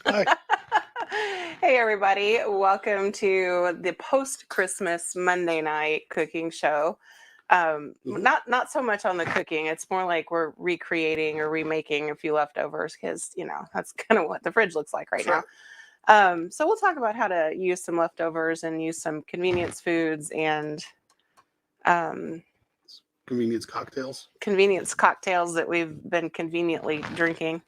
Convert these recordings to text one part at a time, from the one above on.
Hi. Hey everybody, welcome to the post-Christmas Monday night cooking show. Not so much on the cooking, it's more like we're recreating or remaking a few leftovers because, that's kind of what the fridge looks like right Sure. now. So we'll talk about how to use some leftovers and use some convenience foods and um, Convenience cocktails. that we've been conveniently drinking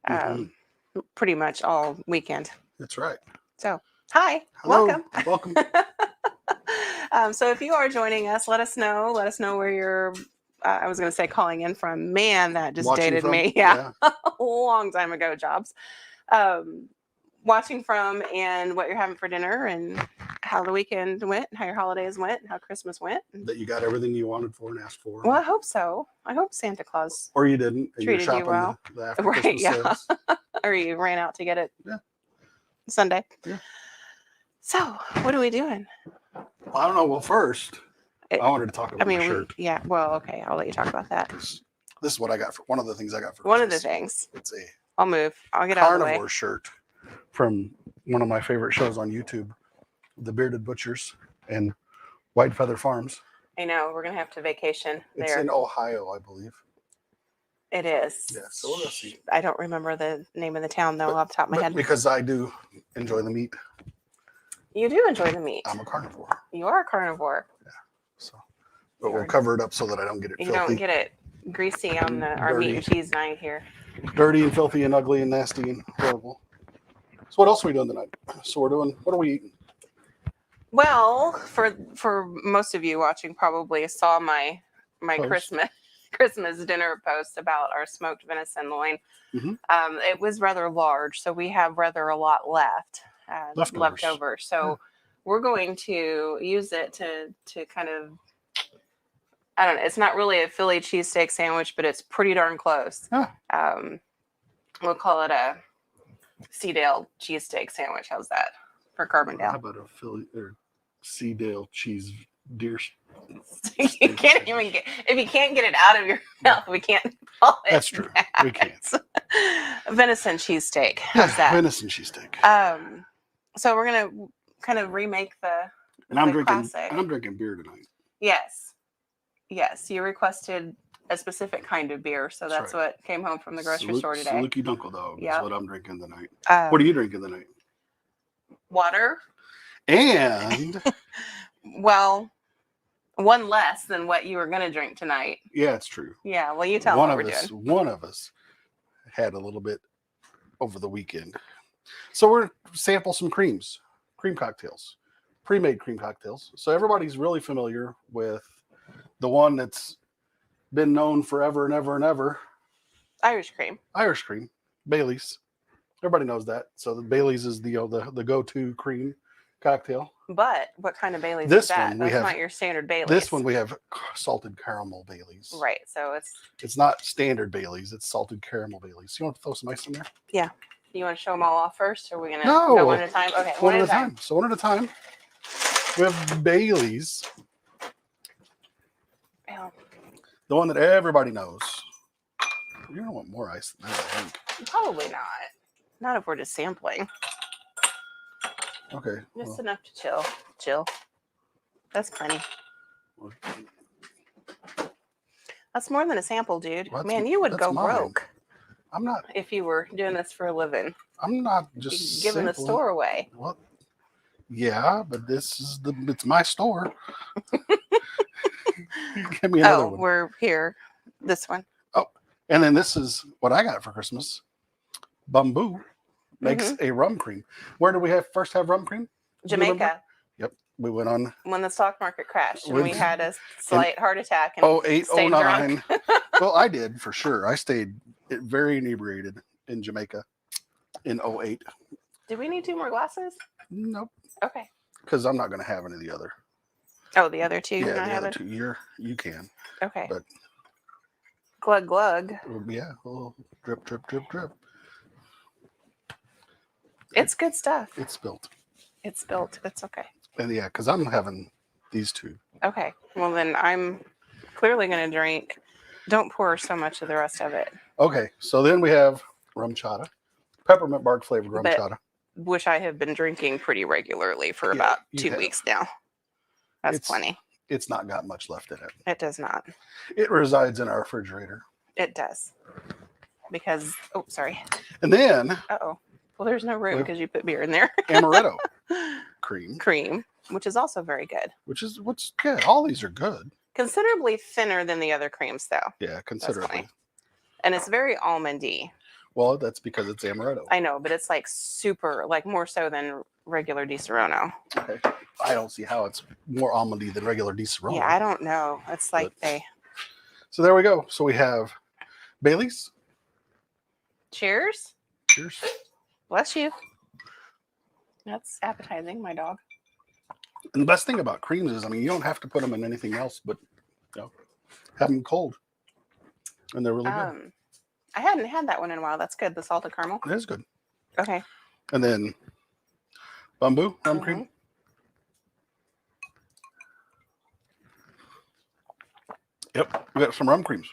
Mm-hmm. pretty much all weekend. That's right. So, hi, Hello. welcome. Welcome. So if you are joining us, let us know. Let us know where you're. I was going to say calling in from. Man, that just Watching dated from? me. Yeah, a long time ago. Jobs. Watching from and what you're having for dinner and how the weekend went, how your holidays went, and how Christmas went. That you got everything you wanted for and asked for. Well, I hope so. I hope Santa Claus Or you didn't. And treated you're you well. The after Right? Christmas Yeah. sales. Or you ran out to get it. Yeah. Sunday. Yeah. So, what are we doing? Well, I don't know. Well, first, I wanted to talk about my shirt. Yeah. Well, okay. I'll let you talk about that. This is what I got for one of the things I got for One Christmas. of the things. It's a I'll move. I'll get out of the way. carnivore shirt from one of my favorite shows on YouTube, The Bearded Butchers and White Feather Farms. I know. We're going to have to vacation there. It's in Ohio, I believe. It is. Yeah, so we'll see. I don't remember the name of the town, though, off the top of my head. Because I do enjoy the meat. You do enjoy the meat. I'm a carnivore. You are a carnivore. Yeah. So, but we'll cover it up so that I don't get it filthy. You don't get it greasy on our meat and cheese night here. Dirty and filthy and ugly and nasty and horrible. So what else are we doing tonight? What are we eating? Well, for most of you watching probably saw my Christmas dinner post about our smoked venison loin. Mm-hmm. It was rather large, so we have rather a lot left leftover. So we're going to use it to kind of, I don't know. It's not really a Philly cheesesteak sandwich, but it's pretty darn close. We'll call it a Seedale cheesesteak sandwich. How's that for Carbondale? How about a Philly or Seedale cheese deer? You can't even get, if you can't get it out of your mouth, we can't call it. That's true. We can't. Venison cheesesteak. How's that? Venison cheesesteak. So we're gonna kind of remake I'm drinking beer tonight. Yes. You requested a specific kind of beer, so that's what came home from the grocery store today. Saluki Dunkel Dog is what I'm drinking tonight. What are you drinking tonight? Water. And well, one less than what you were going to drink tonight. Yeah, it's true. Yeah, well, you tell me what we're doing. One of us had a little bit over the weekend. So we're sample some cream cocktails, pre-made cream cocktails. So everybody's really familiar with the one that's been known forever and ever and ever. Irish cream. Bailey's. Everybody knows that. So the Bailey's is the go-to cream cocktail. But what kind of Bailey's is that? That's not your standard Bailey's. This one we have salted caramel Bailey's. Right. So it's not standard Bailey's. It's salted caramel Bailey's. You want to throw some ice in there? Yeah. You want to show them all off first, or are we going to go one at a time? Okay, one at a time. So one at a time. We have Bailey's. Yeah. The one that everybody knows. You're going to want more ice than that, I think. Probably not. Not if we're just sampling. Okay. Just enough to chill. That's plenty. That's more than a sample, dude. Man, you would go broke. I'm not. If you were doing this for a living. I'm not just giving the store away. What? Yeah, but it's my store. Give me another one. We're here. This one. Oh, and then this is what I got for Christmas. Bamboo makes a rum cream. Where did we first have rum cream? Jamaica. Yep. We went on when the stock market crashed and we had a slight heart attack and 08, 09. Well, I did for sure. I stayed very inebriated in Jamaica in 08. Do we need 2 more glasses? Nope. Okay. Because I'm not going to have any of the other. Oh, the other 2? Yeah, the other 2. You can. Okay. But glug glug. Yeah. Oh, drip, drip, drip, drip. It's good stuff. It's spilt. It's okay. And yeah, because I'm having these 2. Okay. Well, then I'm clearly going to drink. Don't pour so much of the rest of it. Okay. So then we have rum chata. Peppermint bark flavored rum But- chata. which I have been drinking pretty regularly for Yeah, about you 2 have. weeks now. That's It's- plenty. It's not got much left in it. It does not. It resides in our refrigerator. It does. Because, oh, sorry. And then Uh-oh. Well, there's no room Well- because you put beer in there. amaretto cream, Cream, which is also very good. which is what's good. All these are good. Considerably thinner than the other creams, though. Yeah, considerably. funny. And it's very almondy. Well, that's because it's amaretto. I know, but it's like super, like more so than regular Di Serono. Okay. I don't see how it's more almondy than regular Di Serono. Yeah, I don't know. It's like So there we go. So we have Bailey's. Cheers. Cheers. Bless you. That's appetizing, my dog. And the best thing about creams is, I mean, you don't have to put them in anything else, but have them cold, and they're really good. I hadn't had that one in a while. That's good. The salted caramel. It is good. Okay. And then bamboo rum cream. Yep, we got some rum creams.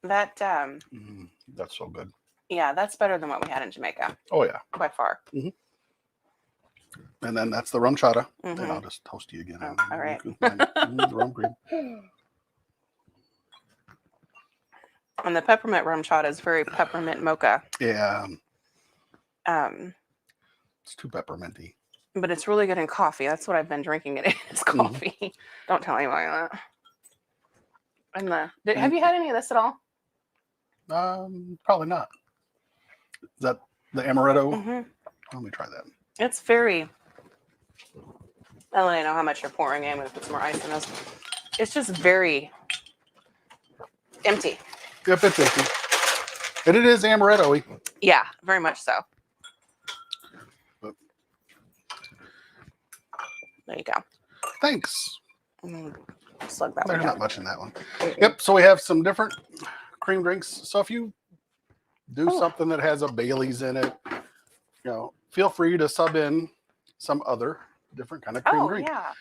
That That's so good. yeah, that's better than what we had in Jamaica Oh yeah. by far. And then that's the rum chata. Mhm. And I'll just toast you again. Oh, all right. The rum cream. And the peppermint rum chata is very peppermint mocha. Yeah, Um, it's too pepperminty. but it's really good in coffee. That's what I've been drinking it in. It's coffee. Don't tell anybody that. And have you had any of this at all? Probably not. Is that the amaretto? Mm-hmm. Let me try that. It's very. I'll let you know how much you're pouring in. I'm gonna put some more ice in this. It's just very empty. Yep, it's empty. And it is amaretto-y. Yeah, very much so. But- There you go. Thanks. Slug that There's one not down. much in that one. Yep, so we have some different cream drinks. So if you do something that has a Bailey's in it, feel free to sub in some other different kind of cream drink. Yeah.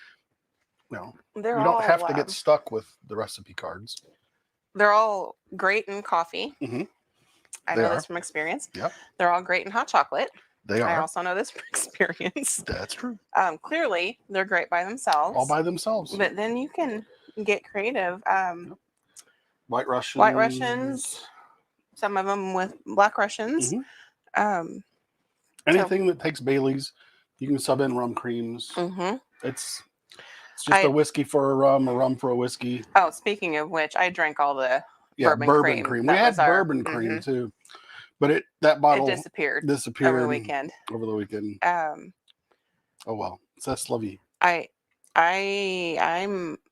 You don't have to get stuck with the recipe cards. They're all great in coffee. Mhm. I They know are. this from experience. Yep. They're all great in hot chocolate. They I are. also know this from experience. That's true. Clearly, they're great by themselves. All by themselves. But then you can get creative. White Russians. White Russians, some of them with Black Russians. Mhm. Anything that takes Bailey's, you can sub in rum creams. It's just a whiskey for a rum for a whiskey. Oh, speaking of which, I drank all the bourbon cream. We That had was our- bourbon cream too, but that bottle It disappeared disappeared over the weekend. Over the weekend. Oh well, c'est la vie.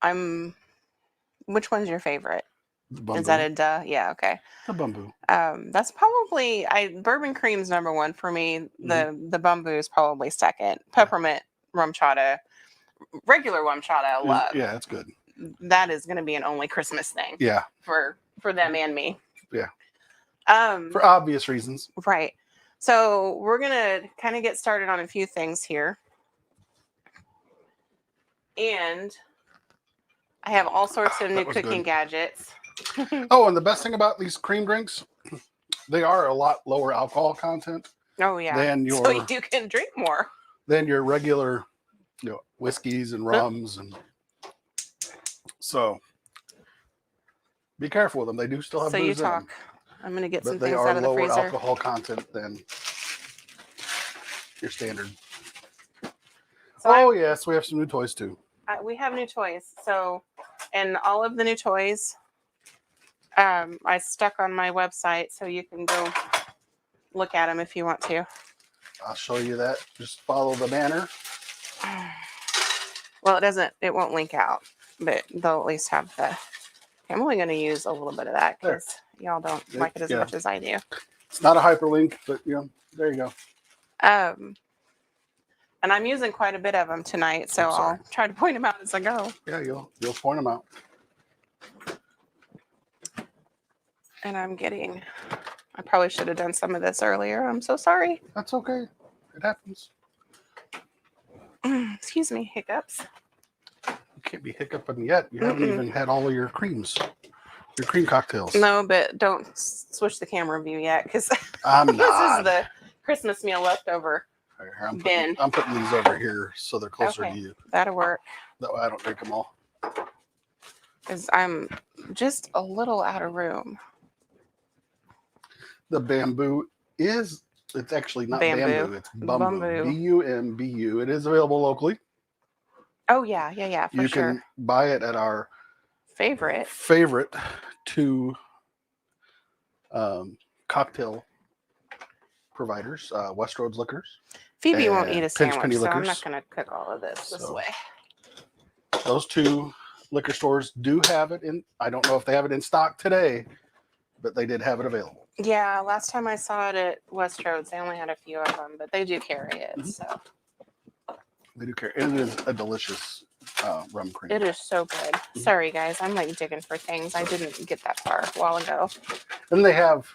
I'm. Which one's your favorite? The bamboo. Is that a duh? Yeah. Okay. The bamboo? That's probably bourbon cream's number one for me. The bamboo is probably second. Peppermint rum chata, regular rum chata, I love. Yeah, it's good. That is going to be an only Christmas thing. Yeah. For them and me. Yeah. For For obvious reasons. right. So we're gonna kind of get started on a few things here, and I have all sorts of new was cooking good. gadgets. Oh, and the best thing about these cream drinks, they are a lot lower alcohol content Oh yeah. than So your you can drink more. regular, whiskeys and rums, and so be careful with them. They do still have So booze you in them, talk. I'm gonna get but some they things are out of the lower freezer. alcohol content than your standard. So Yes, we have some new toys too. we have new toys. So, and all of the new toys, I stuck on my website, so you can go look at them if you want to. I'll show you that. Just follow the banner. Well, it won't link out, but they'll at least have the. I'm only going to use a little bit of that because y'all don't like it as much as I do. It's not a hyperlink, but there you go. And I'm using quite a bit of them tonight, so I'll try to point them out as I go. Yeah, you'll point them out. And I probably should have done some of this earlier. I'm so sorry. That's okay. It happens. Excuse me, hiccups. You can't be hiccuping yet. You haven't even had all of your creams, your cream cocktails. No, but don't switch the camera view yet, because I'm this not. is the Christmas meal leftover Here, bin. I'm putting these over here so they're closer to you. That'll work. That way I don't drink them all. Because I'm just a little out of room. The bamboo it's actually not bamboo. It's bumbu. B-U-M-B-U. It is available locally. Oh, yeah, for you sure. can buy it at our favorite 2 cocktail providers, Westroads Liquors. Phoebe won't eat a sandwich, Penny so I'm Liquors. not going to cook all of this way. Those 2 liquor stores do have it in. I don't know if they have it in stock today, but they did have it available. Yeah, last time I saw it at Westroads, they only had a few of them, but they do carry it. Mm-hmm. So they do carry it. It is a delicious rum cream. It is so good. Mm-hmm. Sorry, guys. I'm like digging for things. I didn't get that far a while ago. And they have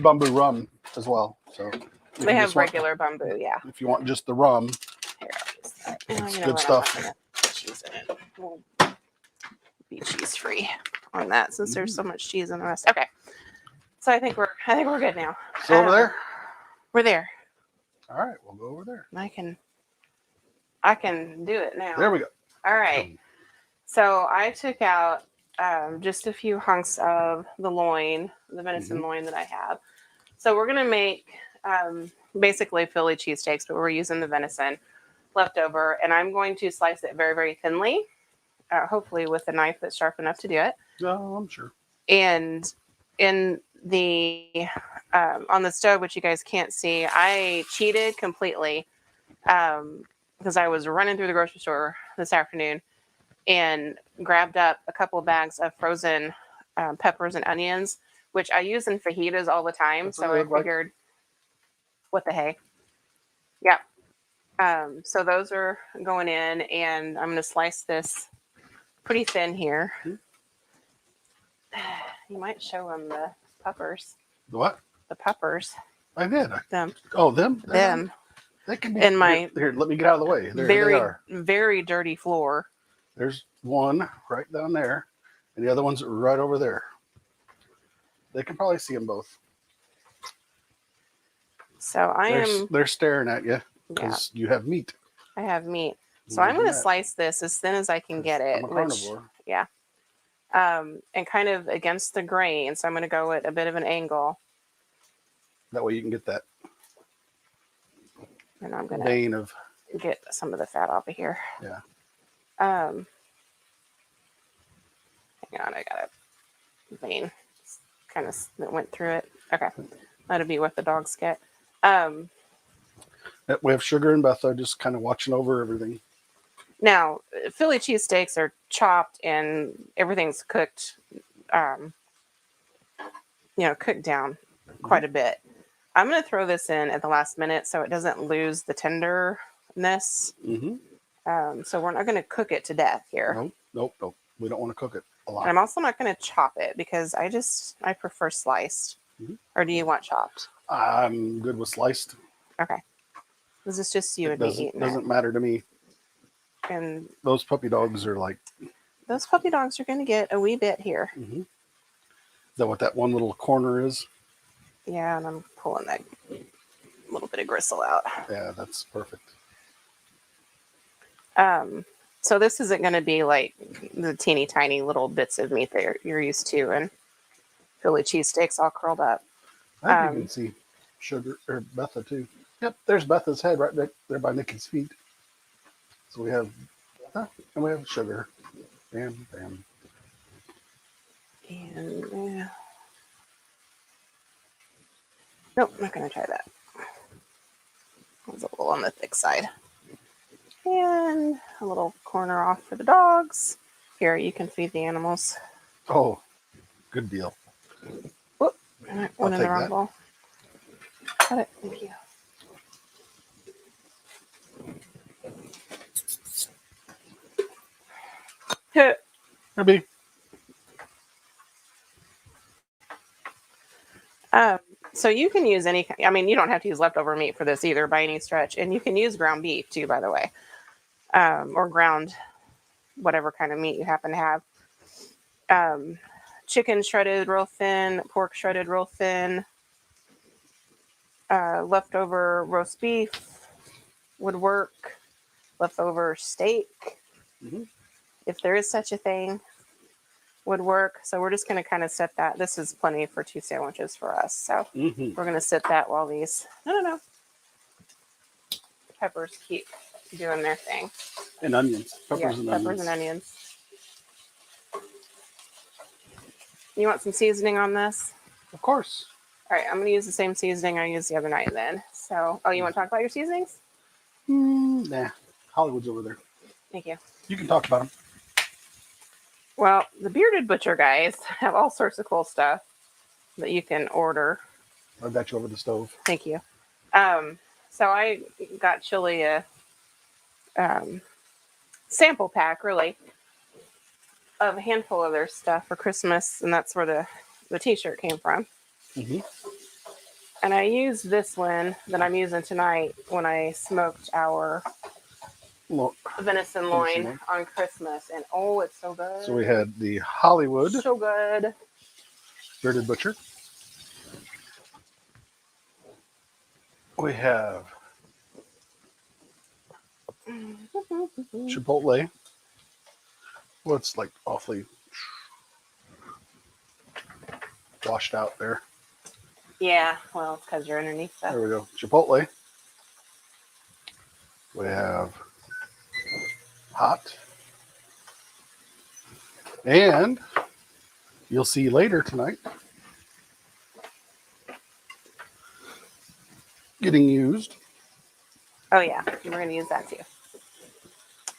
bamboo rum as well. So they have regular bamboo, yeah. If you want just the rum, here, it's good stuff. Cheese in it. We'll be cheese free on that since there's so much cheese in the rest. Okay. So I think we're good now. So over there? We're there. All right, we'll go over there. I can do it now. There we go. All right. So I took out just a few hunks of the loin, the venison loin that I have. So we're going to make basically Philly cheesesteaks, but we're using the venison leftover. And I'm going to slice it very, very thinly, hopefully with a knife that's sharp enough to do it. Oh, I'm sure. And in the on the stove, which you guys can't see, I cheated completely because I was running through the grocery store this afternoon and grabbed up a couple of bags of frozen peppers and onions, which I use in fajitas all the time. That's so I figured, what the hey? Yeah. So those are going in, and I'm going to slice this pretty thin here. You might show them the peppers. The what? The peppers. I did. Them. Oh, them? Them. They can be in my here, let me get out of the way. There very, they are. very dirty floor. There's one right down there, and the other one's right over there. They can probably see them both. So they're staring at you because you have meat. I have meat. So I'm going to slice this as thin as I can get it. I'm a carnivore. Yeah. And kind of against the grain. So I'm going to go at a bit of an angle. That way you can get that. And I'm going to get some of the fat off of here. Yeah. Hang on, I got a vein kind of that went through it. Okay. That'll be what the dogs get. We have Sugar and Betha just kind of watching over everything. Now, Philly cheesesteaks are chopped and everything's cooked, cooked down quite a bit. I'm going to throw this in at the last minute so it doesn't lose the tenderness. So we're not going to cook it to death here. Nope. We don't want to cook it a lot. And I'm also not going to chop it because I prefer sliced. Or do you want chopped? I'm good with sliced. Okay. This is just you and me eating it. Doesn't matter to me. And those puppy dogs are like... Those puppy dogs are going to get a wee bit here. Is that what that one little corner is? Yeah, and I'm pulling that little bit of gristle out. Yeah, that's perfect. So this isn't going to be like the teeny tiny little bits of meat that you're used to and Philly cheesesteaks all curled up. I think you can see Sugar or Betha too. Yep, there's Betha's head right there by Nikki's feet. So we have Betha and we have Sugar. Bam. And nope, I'm not going to try that. It was a little on the thick side. And a little corner off for the dogs. Here, you can feed the animals. Oh, good deal. Whoop, I went in the wrong bowl. Got it. Thank you. Maybe. So you can use any, you don't have to use leftover meat for this either by any stretch. And you can use ground beef too, by the way. Or ground, whatever kind of meat you happen to have. Chicken shredded real thin, pork shredded real thin. Leftover roast beef would work. Leftover steak, if there is such a thing, would work. So we're just going to kind of set that. This is plenty for 2 sandwiches for us. So we're going to sit that while these peppers keep doing their thing. And onions. Peppers and onions. You want some seasoning on this? Of course. All right, I'm going to use the same seasoning I used the other night then. So, you want to talk about your seasonings? Nah. Hollywood's over there. Thank you. You can talk about them. Well, the Bearded Butcher guys have all sorts of cool stuff that you can order. I've got you over the stove. Thank you. So I got Chili a sample pack, really, of a handful of their stuff for Christmas, and that's where the t-shirt came from. And I used this one that I'm using tonight when I smoked our venison loin on Christmas, and oh, it's so good. So we had the Hollywood. So good. Bearded Butcher. We have Chipotle. Well, it's like awfully washed out there. Yeah, well, it's because you're underneath that. There we go. Chipotle. We have hot. And you'll see later tonight getting used. Oh, yeah. We're going to use that too.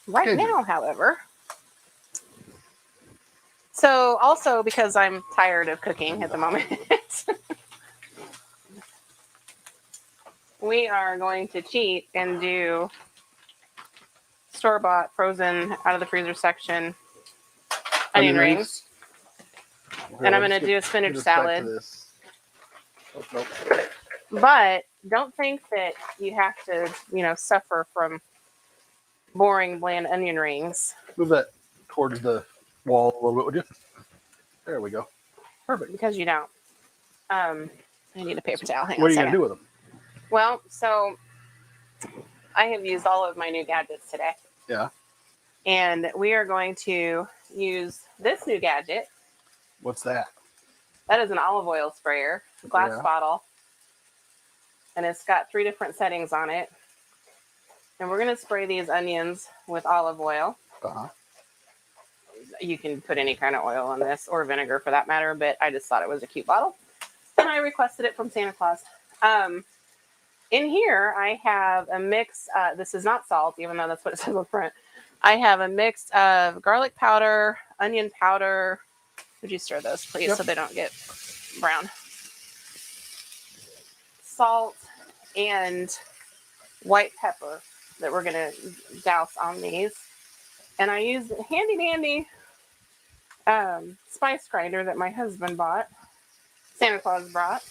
Right now, however. So, also because I'm tired of cooking at the moment, we are going to cheat and do store-bought, frozen, out of the freezer section onion rings. And I'm going to do a spinach salad. Oh, nope. But don't think that you have to, suffer from boring, bland onion rings. Move that towards the wall a little bit, would you? There we go. Perfect. Because you don't. I need a paper towel. What are you going to do with them? Well, so I have used all of my new gadgets today. Yeah. And we are going to use this new gadget. What's that? That is an olive oil sprayer, glass bottle. And it's got 3 different settings on it. And we're going to spray these onions with olive oil. You can put any kind of oil on this, or vinegar for that matter, but I just thought it was a cute bottle. And I requested it from Santa Claus. In here, I have a mix. This is not salt, even though that's what it says on the front. I have a mix of garlic powder, onion powder. Would you stir those, please, so they don't get brown? Salt and white pepper that we're going to douse on these. And I used a handy dandy spice grinder that my husband bought. Santa Claus brought.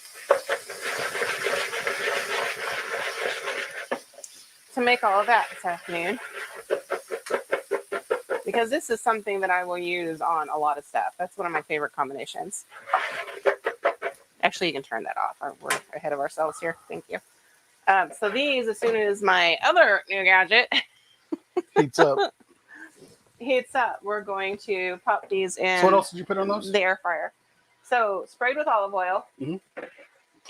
To make all of that this afternoon. Because this is something that I will use on a lot of stuff. That's one of my favorite combinations. Actually, you can turn that off. We're ahead of ourselves here. Thank you. So these, as soon as my other new gadget heats up, we're going to pop these in. So what else did you put on those? The air fryer. So sprayed with olive oil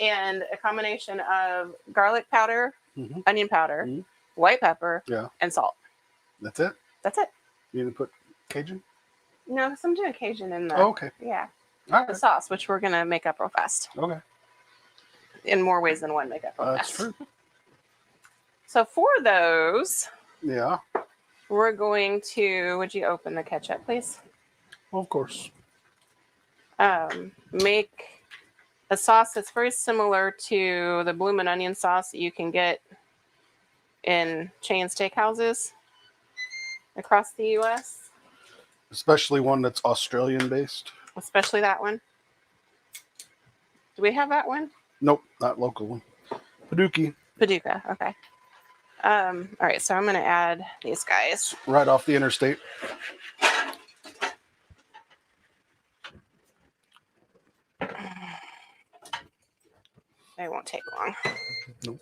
and a combination of garlic powder, onion powder, white pepper, and salt. That's it? That's it. You didn't put Cajun? No, because I'm doing Cajun in the okay. Yeah. All right. The sauce, which we're gonna make up real fast. Okay. In more ways than one, make up real That's fast. true. So for those, we're going to. Would you open the ketchup, please? Well, of course. Make a sauce that's very similar to the bloomin' onion sauce that you can get in chain steakhouses across the U.S. Especially one that's Australian based. Especially that one. Do we have that one? Nope, not local one. Paducah. Okay. All right, so I'm going to add these guys. Right off the interstate. They won't take long. Nope.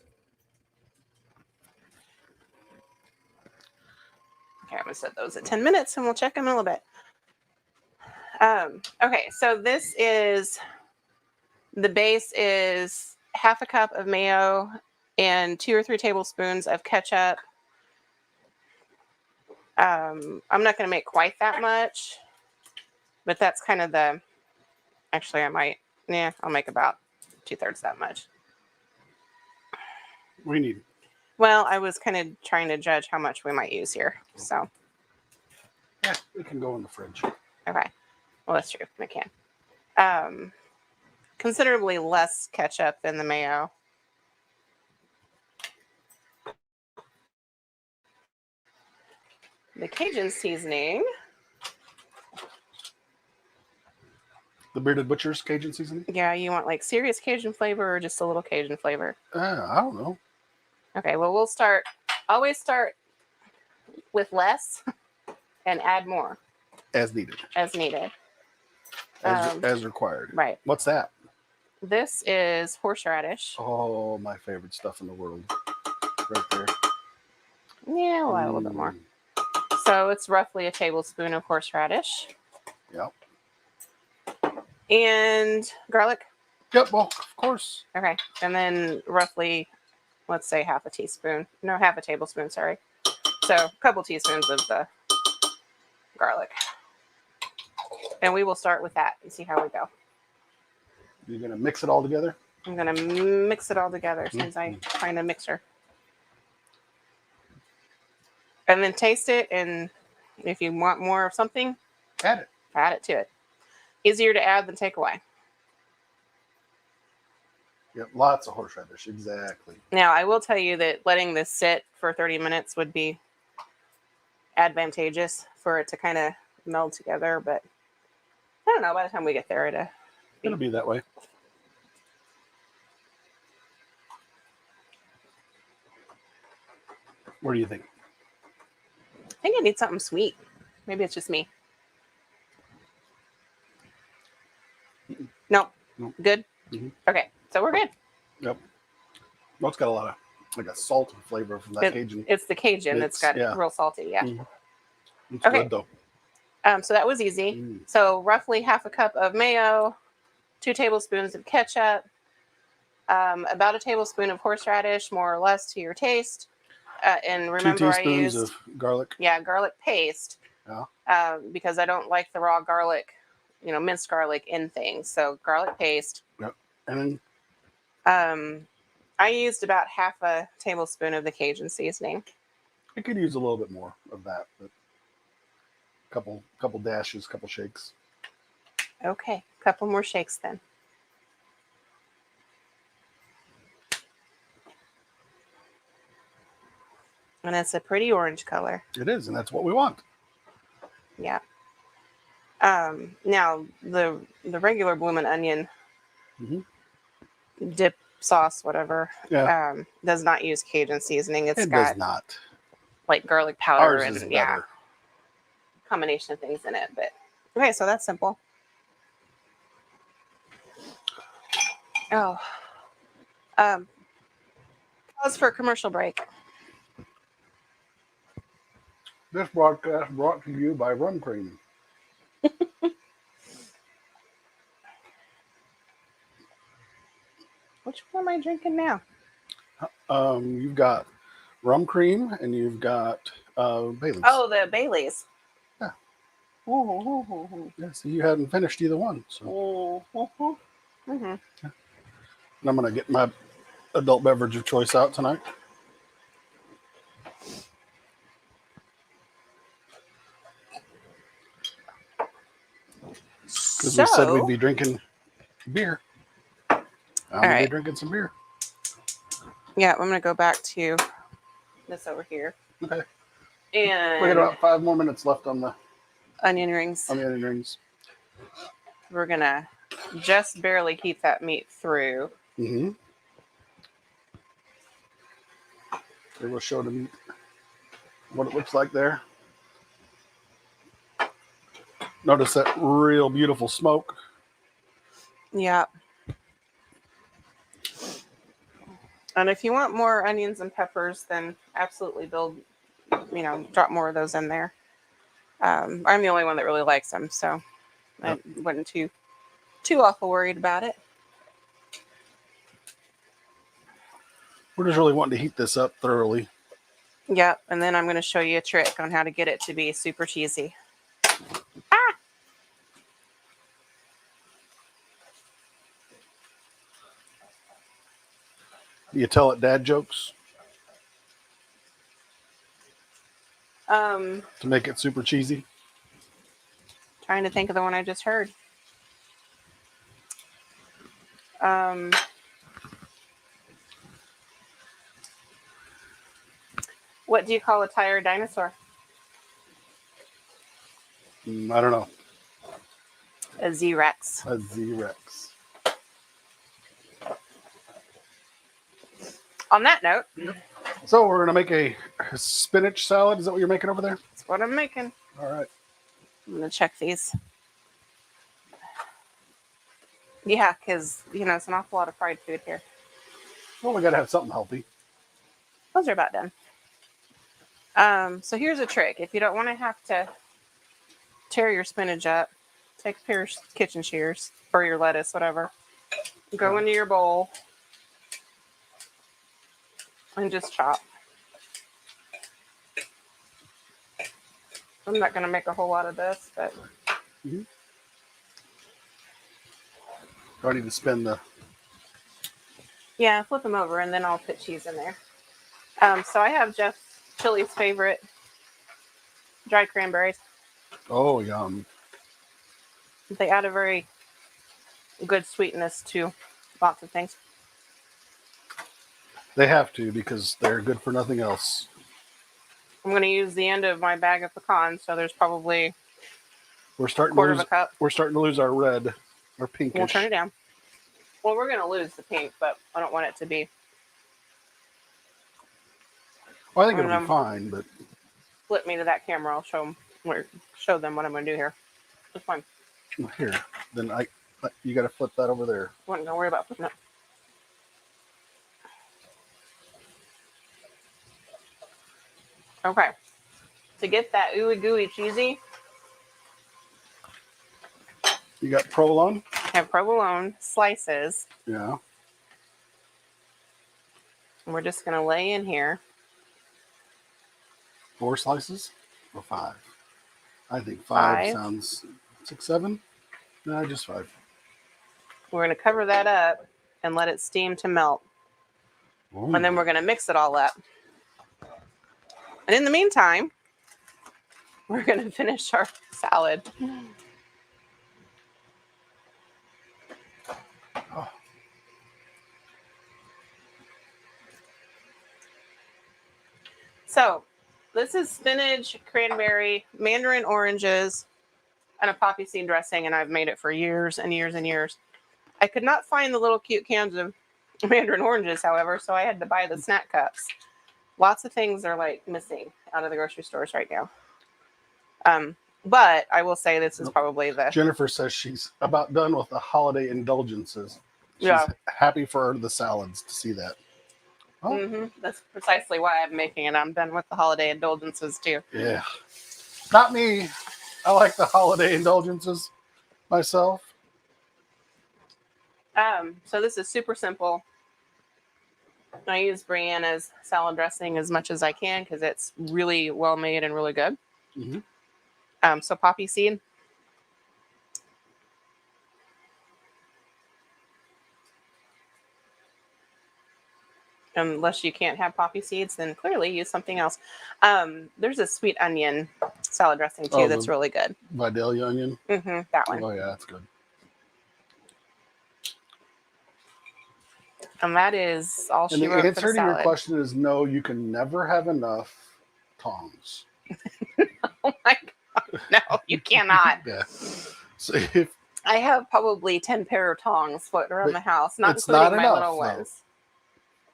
Okay, I'm gonna set those at 10 minutes and we'll check them in a little bit. Okay, so this is, the base is half a cup of mayo and 2 or 3 tablespoons of ketchup. I'm not gonna make quite that much, but that's kind of the, actually I might, I'll make about 2/3 that much. We need. Well, I was kind of trying to judge how much we might use here, so. Yeah, it can go in the fridge. Okay. Well, that's true. I can. Considerably less ketchup than the mayo. The Cajun seasoning. The Bearded Butcher's Cajun seasoning? Yeah, you want like serious Cajun flavor or just a little Cajun flavor? I don't know. Okay, well, always start with less and add more. As needed. As needed. As required. Right. What's that? This is horseradish. Oh, my favorite stuff in the world. Right there. Yeah, we'll add a little bit more. So it's roughly a tablespoon of horseradish. Yep. And garlic. Yep, well, of course. Okay. And then roughly, let's say half a tablespoon, sorry. So a couple teaspoons of the garlic. And we will start with that and see how we go. You're going to mix it all together? I'm going to mix it all together since I find a mixer. And then taste it, and if you want more of something, add it to it. Easier to add than take away. Yep, lots of horseradish, exactly. Now, I will tell you that letting this sit for 30 minutes would be advantageous for it to kind of meld together, but I don't know, by the time we get there, it'll be that way. What do you think? I think I need something sweet. Maybe it's just me. Nope. Good? Mm-hmm. Okay, so we're good. Yep. Well, it's got a lot of like a salt flavor from that Cajun. It's the Cajun that's got real salty, yeah. Mm-hmm. It's good though. So that was easy. So roughly half a cup of mayo, 2 tablespoons of ketchup, about a tablespoon of horseradish, more or less to your taste. And remember, 2 teaspoons of garlic. Yeah, garlic paste. Yeah. Because I don't like the raw garlic, minced garlic in things. So garlic paste. Yep. And then I used about half a tablespoon of the Cajun seasoning. I could use a little bit more of that, but couple dashes, couple shakes. Okay, couple more shakes then. And it's a pretty orange color. It is, and that's what we want. Yeah. Now the regular bloomin' onion dip sauce, whatever, does not use Cajun seasoning. It does not. Like garlic powder Ours is better. Combination of things in it. But okay, so that's simple. Oh. Pause for a commercial break. This broadcast brought to you by Rum Cream. Which one am I drinking now? You've got rum cream and you've got Bailey's. Oh, the Bailey's. Yeah. Yeah, so you hadn't finished either one. So. Yeah. And I'm going to get my adult beverage of choice out tonight. Because we said we'd be drinking beer. I'm going to be drinking some beer. Yeah, I'm going to go back to this over here. Okay. And we got about 5 more minutes left on the onion rings. Onion rings. We're going to just barely keep that meat through. Mm-hmm. They will show the meat what it looks like there. Notice that real beautiful smoke. Yeah. And if you want more onions and peppers, then absolutely drop more of those in there. I'm the only one that really likes them, so Yep. I wasn't too awful worried about it. We're just really wanting to heat this up thoroughly. Yep, and then I'm going to show you a trick on how to get it to be super cheesy. You tell it dad jokes To make it super cheesy. Trying to think of the one I just heard. What do you call a tired dinosaur? I don't know. A Z-Rex. A Z-Rex. On that note. So we're going to make a spinach salad. Is that what you're making over there? That's what I'm making. All right. I'm going to check these. Yeah, because, it's an awful lot of fried food here. Well, we got to have something healthy. Those are about done. So here's a trick. If you don't want to have to tear your spinach up, take a pair of kitchen shears or your lettuce, whatever. Go into your bowl and just chop. I'm not going to make a whole lot of this, but... Mm-hmm. Do I need to spin the... Yeah, flip them over, and then I'll put cheese in there. So I have Jeff Chili's favorite dried cranberries. Oh, yum. They add a very good sweetness to lots of things. They have to, because they're good for nothing else. I'm going to use the end of my bag of pecans, so there's probably We're starting quarter to lose, of a cup. We're starting to lose our red, our pinkish. We'll turn it down. Well, we're going to lose the pink, but I don't want it to be. Well, I think it'll be fine, but... Flip me to that camera. I'll show them what I'm going to do here. It's fine. Here, then you got to flip that over there. Don't worry about flipping it. Okay. To get that ooey gooey cheesy, You got provolone? I have provolone slices. Yeah. And we're just going to lay in here. 4 slices or 5? I think 5 sounds 6, 7. No, just 5. We're going to cover that up and let it steam to melt. Ooh. And then we're going to mix it all up. And in the meantime, we're going to finish our salad. Oh. So, this is spinach, cranberry, mandarin oranges, and a poppy seed dressing, and I've made it for years and years and years. I could not find the little cute cans of mandarin oranges, however, so I had to buy the snack cups. Lots of things are missing out of the grocery stores right now. But I will say this is probably the... Jennifer says she's about done with the holiday indulgences. She's happy for the salads to see that. Oh. That's precisely why I'm making it. I'm done with the holiday indulgences too. Yeah. Not me. I like the holiday indulgences myself. So this is super simple. I use Brianna's salad dressing as much as I can because it's really well made and really good. Mm-hmm. So poppy seed. Unless you can't have poppy seeds, then clearly use something else. There's a sweet onion salad dressing too that's really good. Vidalia onion? That one. Oh, yeah, that's good. And that is all she wrote for the salad. The answer to your question is no, you can never have enough tongs. Oh my God. No, you cannot. Yeah. So if I have probably 10 pair of tongs floating around the house, not it's including not my enough, little though. ones.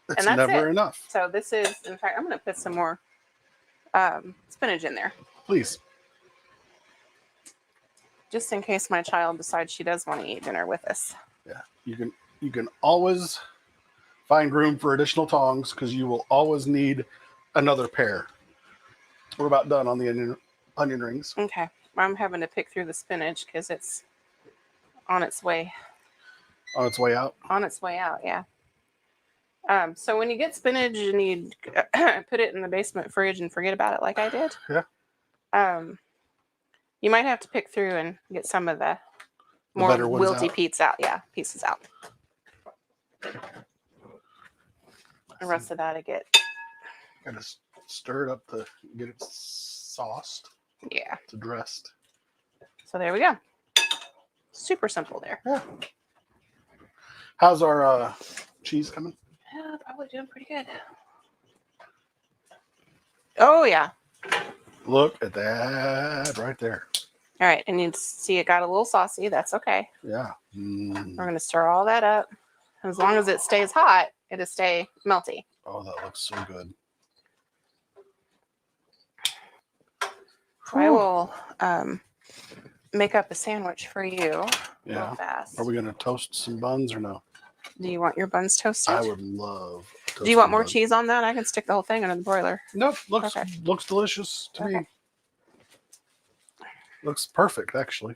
It's and that's never it. enough. So this is, in fact, I'm going to put some more spinach in there. Please. Just in case my child decides she does want to eat dinner with us. Yeah. You can always find room for additional tongs because you will always need another pair. We're about done on the onion rings. Okay. I'm having to pick through the spinach because it's on its way. On its way out? On its way out, yeah. So when you get spinach, you need put it in the basement fridge and forget about it like I did. Yeah. You might have to pick through and get some of the more better ones wilty out. Pieces out. The rest of that I get. Gotta stir it up to get it sauced. Yeah. It's dressed. So there we go. Super simple there. Yeah. How's our cheese coming? Yeah, probably doing pretty good. Oh yeah. Look at that right there. All right, and you see it got a little saucy. That's okay. Yeah. We're gonna stir all that up. As long as it stays hot, it'll stay melty. Oh, that looks so good. I will make up a sandwich for you. Yeah. Real fast. Are we gonna toast some buns or no? Do you want your buns toasted? I would love. Do you want more cheese on that? I can stick the whole thing under the broiler. Nope. Looks delicious to me. Looks perfect, actually.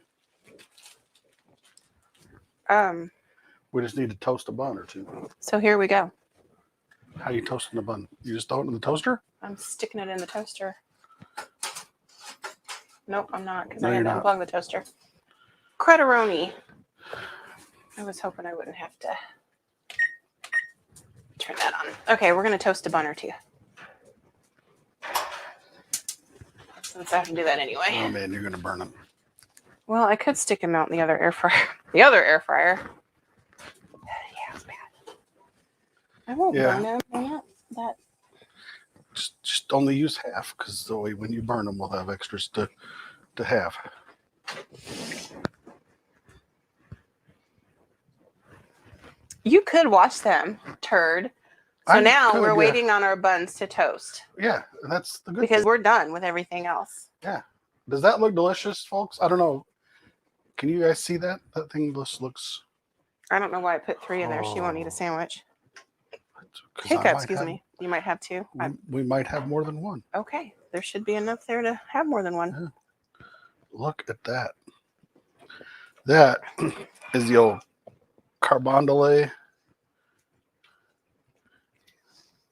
We just need to toast a bun or two. So here we go. How you toasting a bun? You just throw it in the toaster? I'm sticking it in the toaster. Nope, I'm not because No, I had you're to not. unplug the toaster. Crederoni. I was hoping I wouldn't have to turn that on. Okay, we're going to toast a bun or two. Since I have to do that anyway. Oh man, you're gonna burn them. Well, I could stick them out in the other air fryer. The other air fryer. Yeah, it's bad. I won't burn them. They're not that. Just only use half because the way when you burn them, we'll have extras to have. You could wash them, turd. So now we're waiting on our buns to toast. Yeah, that's the good because thing. we're done with everything else. Yeah. Does that look delicious, folks? I don't know. Can you guys see that? That thing just looks. I don't know why I put 3 in there. She won't eat a sandwich. Hiccup, Excuse me. You might have 2. We might have more than one. Okay. There should be enough there to have more than one. Yeah. Look at that. That is the old carbondale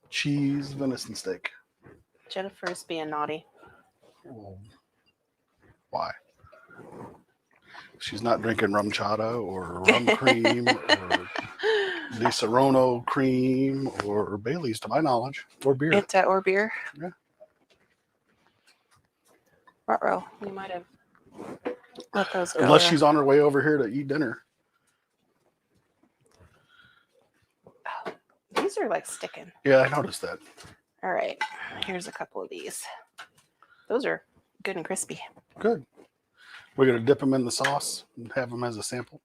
cheese venison steak. Jennifer's being naughty. Oh. Why? She's not drinking rum chata or rum cream or Di Serono cream or Bailey's, to my knowledge, or beer. Or beer. Yeah. Ruh-roh. We might have let those go. Unless she's on her way over here to eat dinner. Oh, these are like sticking. Yeah, I noticed that. All right. Here's a couple of these. Those are good and crispy. Good. We're going to dip them in the sauce and have them as a sample.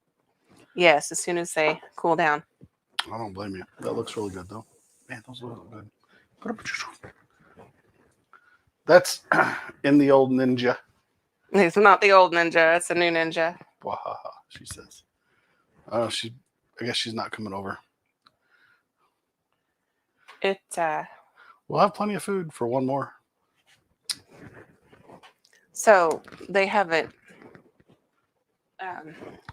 Yes, as soon as they cool down. I don't blame you. That looks really good, though. Man, those look good. That's in the old Ninja. It's not the old Ninja. It's a new Ninja. Wahaha, she says. I guess she's not coming over. We'll have plenty of food for one more. So they haven't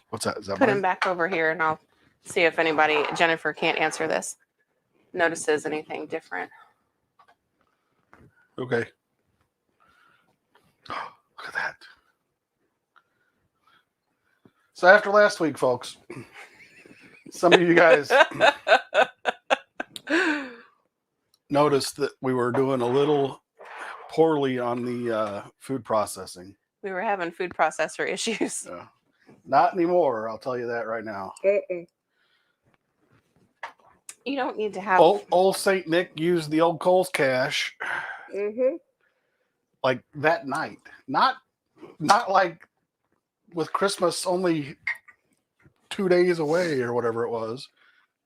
What's that? Is that put mine? him back over here, and I'll see if anybody, Jennifer can't answer this, notices anything different. Okay. Look at that. So after last week, folks, some of you guys noticed that we were doing a little poorly on the food processing. We were having food processor issues. Not anymore, I'll tell you that right now. You don't need to have... Old St. Nick used the old Kohl's cash like that night. Not like with Christmas only 2 days away or whatever it was.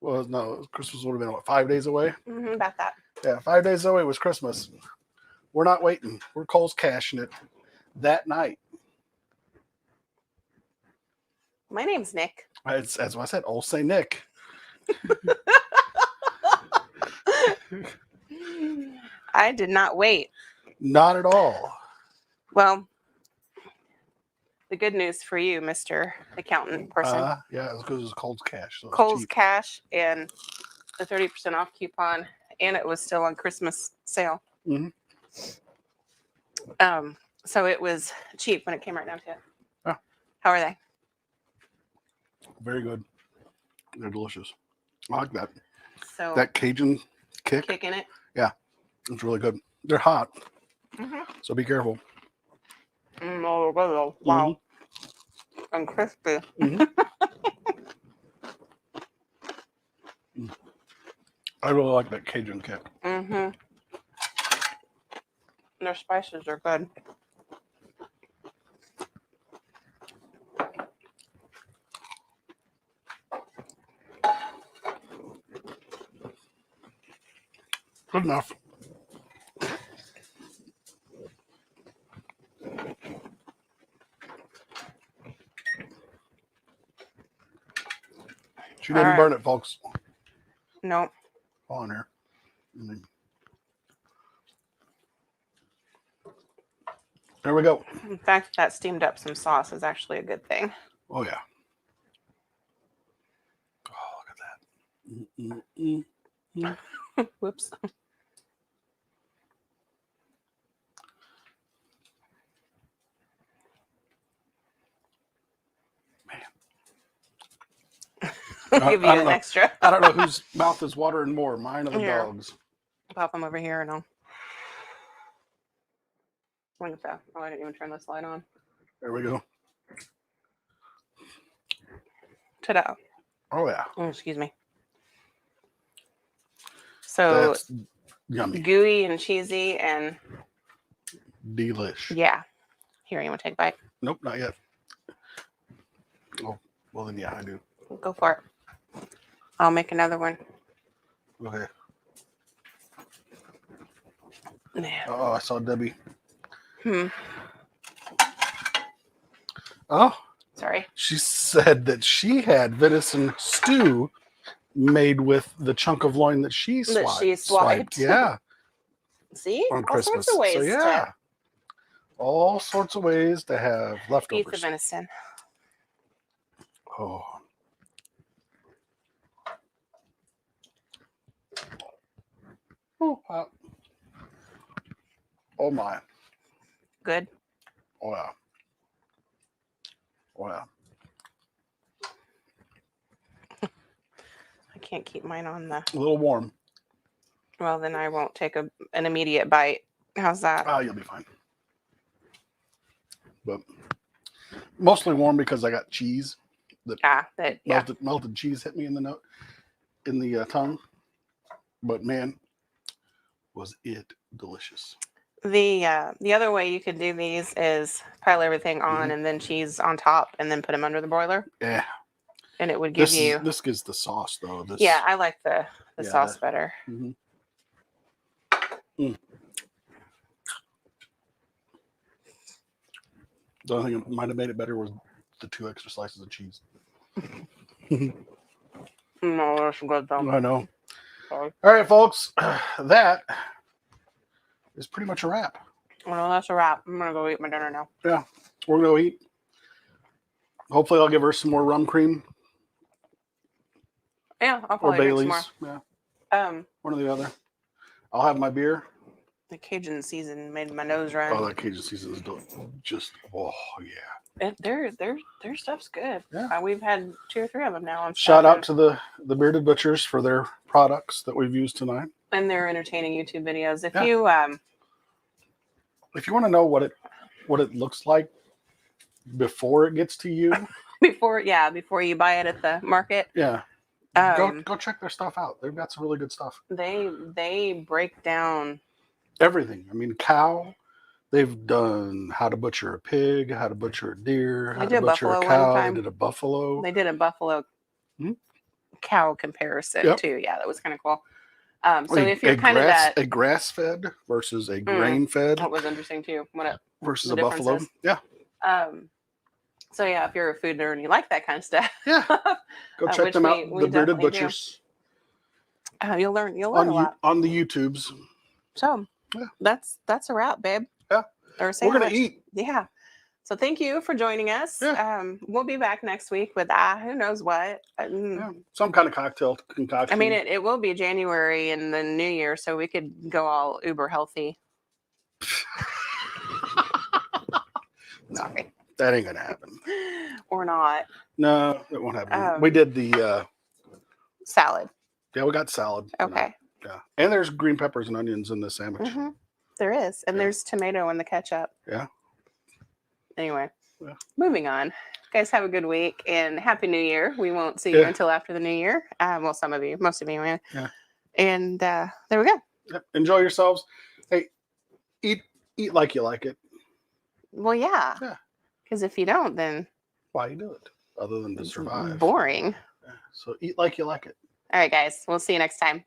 Well, no, Christmas would have been, what, 5 days away? About that. Yeah, 5 days away was Christmas. We're not waiting. We're Kohl's cashing it that night. My name's Nick. That's what I said, Old St. Nick. I did not wait. Not at all. Well, the good news for you, Mr. Accountant person. Yeah, it's because it's Cole's Cash. So it's Cole's cheap. Cash and the 30% off coupon, and it was still on Christmas sale. Mm-hmm. So it was cheap when it came right down to it. Yeah. How are they? Very good. They're delicious. I like that. So That Cajun kick. in it. Yeah, it's really good. They're hot, Mm-hmm. so be careful. Wow. Mm-hmm. And crispy. Mm-hmm. I really like that Cajun kick. Mm-hmm. Their spices are good. Good enough. She didn't burn it, folks. No. On here. There we go. In fact, that steamed up some sauce is actually a good thing. Oh, yeah. Oh, look at that. Whoops. I'll give you an extra. I don't know whose mouth is watering more, mine or the Here. dog's. Pop them over here and I'll. Look at that. Oh, I didn't even turn this light on. There we go. Ta-da. Oh, yeah. Oh, excuse me. So That's yummy. gooey and cheesy and Delish. yeah. Here, you want to take a bite? Nope, not yet. Oh, well then, yeah, I do. Go for it. I'll make another one. Okay. Yeah. Oh, I saw Debbie. Hmm. Oh, Sorry. she said that she had venison stew made with the chunk of loin that she swiped. That she swiped. Yeah. See? On All Christmas. sorts of ways So, yeah. All sorts of ways to have to eat leftovers. the venison. Oh. Oh, hot. Oh my. Good. Oh yeah. Oh yeah. I can't keep mine on the. A little warm. Well, then I won't take an immediate bite. How's that? You'll be fine. But mostly warm because I got cheese. Yeah. Melted cheese hit me in the tongue. But man, was it delicious. The other way you could do these is pile everything on and then cheese on top and then put them under the broiler. Yeah. And it would give This gives the sauce though. Yeah, I like the sauce better. Mm-hmm. The only thing that might have made it better was the 2 extra slices of cheese. No, that's good though. I know. Sorry. All right, folks. That is pretty much a wrap. Well, that's a wrap. I'm gonna go eat my dinner now. Yeah, we're gonna go eat. Hopefully, I'll give her some more rum cream. Yeah, I'll Or probably make some Bailey's. more. Yeah. One or the other. I'll have my beer. The Cajun season made my nose run. Oh, that Cajun season is just, oh, yeah. Their stuff's good. Yeah. We've had 2 or 3 of them now. Shout out to the Bearded Butchers for their products that we've used tonight. And their entertaining YouTube videos. If you want to know what it looks like before it gets to you, before you buy it at the market, go check their stuff out. They've got some really good stuff. They break down everything. I mean, cow. They've done how to butcher a pig, how to butcher a deer, how to butcher a cow. They did a buffalo. They did a buffalo cow comparison too. Yeah, that was kind of cool. So if you're kind of a grass-fed versus a grain-fed, that was interesting too. Versus a buffalo, yeah. So yeah, if you're a food nerd and you like that kind of stuff, go check them out. The Bearded Butchers. You'll learn a lot. On the YouTubes. So Yeah. that's a wrap, babe. Yeah. Or We're gonna sandwich. eat. Yeah. So thank you for joining us. Yeah. We'll be back next week with who knows what. Yeah. Some kind of cocktail concoction. I mean, it will be January and the New Year, so we could go all uber healthy. Sorry. That ain't gonna happen. Or not. No, it won't happen. We did the salad. Yeah, we got salad. Okay. Yeah. And there's green peppers and onions in the sandwich. Mm-hmm. There is. And there's tomato in the ketchup. Yeah. Anyway, moving on. You guys have a good week and Happy New Year. We won't see you until after the New Year. Well, some of you, most of you. Anyway. Yeah. And there we go. Yeah. Enjoy yourselves. Hey, eat like you like it. Well, yeah. Yeah. Because if you don't, then why you do it other than to survive? Boring. Yeah. So eat like you like it. All right, guys. We'll see you next time.